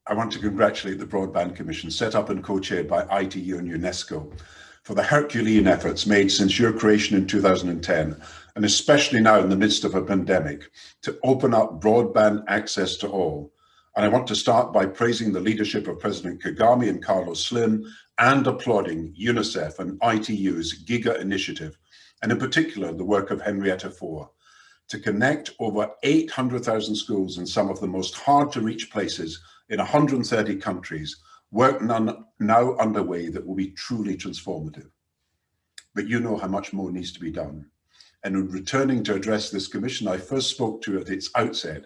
I want to congratulate the Broadband Commission, set up and co-chaired by ITU and UNESCO, for the Herculean efforts made since your creation in 2010, and especially now in the midst of a pandemic, to open up broadband access to all. And I want to start by praising the leadership of President Kagame and Carlos Slim, and applauding UNICEF and ITU's GIGA initiative, and in particular the work of Henrietta Fore, to connect over 800,000 schools in some of the most hard-to-reach places in 130 countries, work now underway that will be truly transformative. But you know how much more needs to be done. And in returning to address this commission I first spoke to at its outset,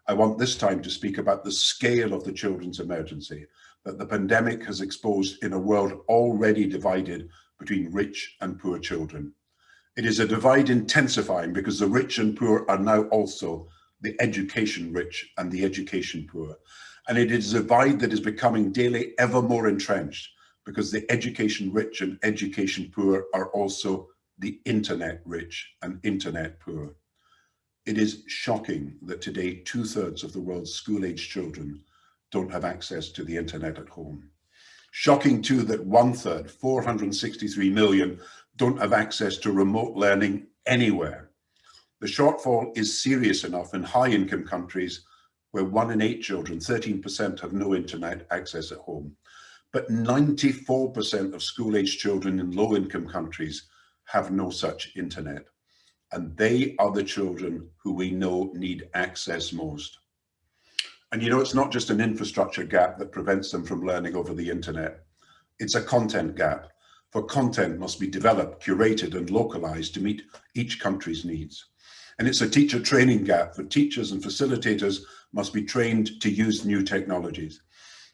I want this time to speak about the scale of the children's emergency that the pandemic has exposed in a world already divided between rich and poor children. It is a divide intensifying because the rich and poor are now also the education rich and the education poor. And it is a divide that is becoming daily ever more entrenched because the education rich and education poor are also the internet rich and internet poor. It is shocking that today 2/3 of the world's school-aged children don't have access to the internet at home. Shocking too that 1/3, 463 million, don't have access to remote learning anywhere. The shortfall is serious enough in high-income countries where 1 in 8 children, 13%, have no internet access at home. But 94% of school-aged children in low-income countries have no such internet. And they are the children who we know need access most. And you know, it's not just an infrastructure gap that prevents them from learning over the internet. It's a content gap, for content must be developed, curated and localized to meet each country's needs. And it's a teacher training gap, for teachers and facilitators must be trained to use new technologies.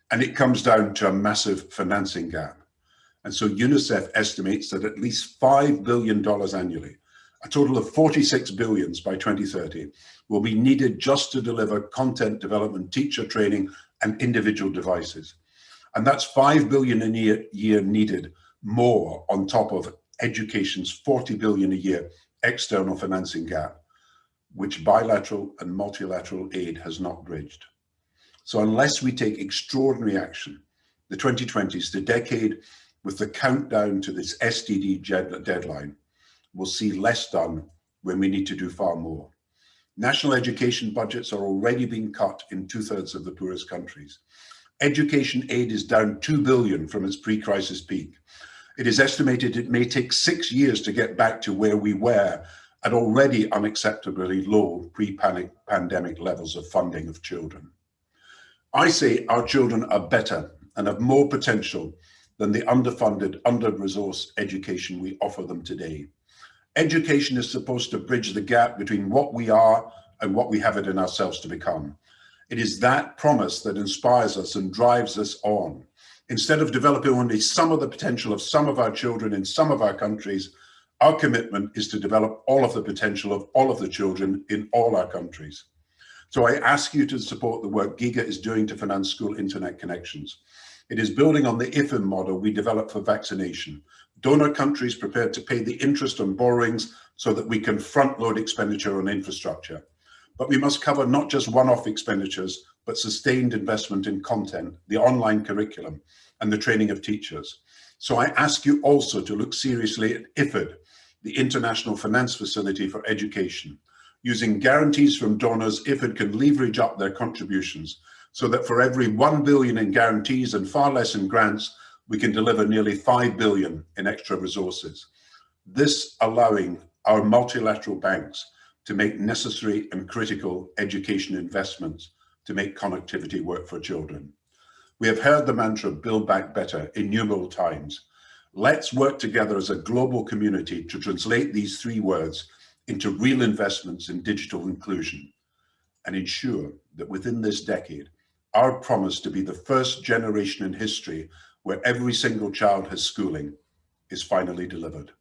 And it comes down to a massive financing gap. And so UNICEF estimates that at least $5 billion annually, a total of 46 billions by 2030, will be needed just to deliver content development, teacher training, and individual devices. And that's 5 billion a year needed more on top of education's 40 billion a year external financing gap, which bilateral and multilateral aid has not bridged. So unless we take extraordinary action, the 2020s, the decade with the countdown to this SDG deadline, will see less done when we need to do far more. National education budgets are already being cut in 2/3 of the poorest countries. Education aid is down 2 billion from its pre-crisis peak. It is estimated it may take 6 years to get back to where we were at already unacceptably low pre-pandemic levels of funding of children. I say our children are better and have more potential than the underfunded, under-resourced education we offer them today. Education is supposed to bridge the gap between what we are and what we have it in ourselves to become. It is that promise that inspires us and drives us on. Instead of developing only some of the potential of some of our children in some of our countries, our commitment is to develop all of the potential of all of the children in all our countries. So I ask you to support the work GIGA is doing to finance school internet connections. It is building on the IFIM model we developed for vaccination. Donor countries prepared to pay the interest on borrowings so that we can front-load expenditure on infrastructure. But we must cover not just one-off expenditures, but sustained investment in content, the online curriculum, and the training of teachers. So I ask you also to look seriously at IFID, the International Finance Facility for Education. Using guarantees from donors, IFID can leverage up their contributions so that for every 1 billion in guarantees and far less in grants, we can deliver nearly 5 billion in extra resources. This allowing our multilateral banks to make necessary and critical education investments to make connectivity work for children. We have heard the mantra, build back better, innumerable times. Let's work together as a global community to translate these 3 words into real investments in digital inclusion and ensure that within this decade, our promise to be the first generation in history where every single child has schooling is finally delivered.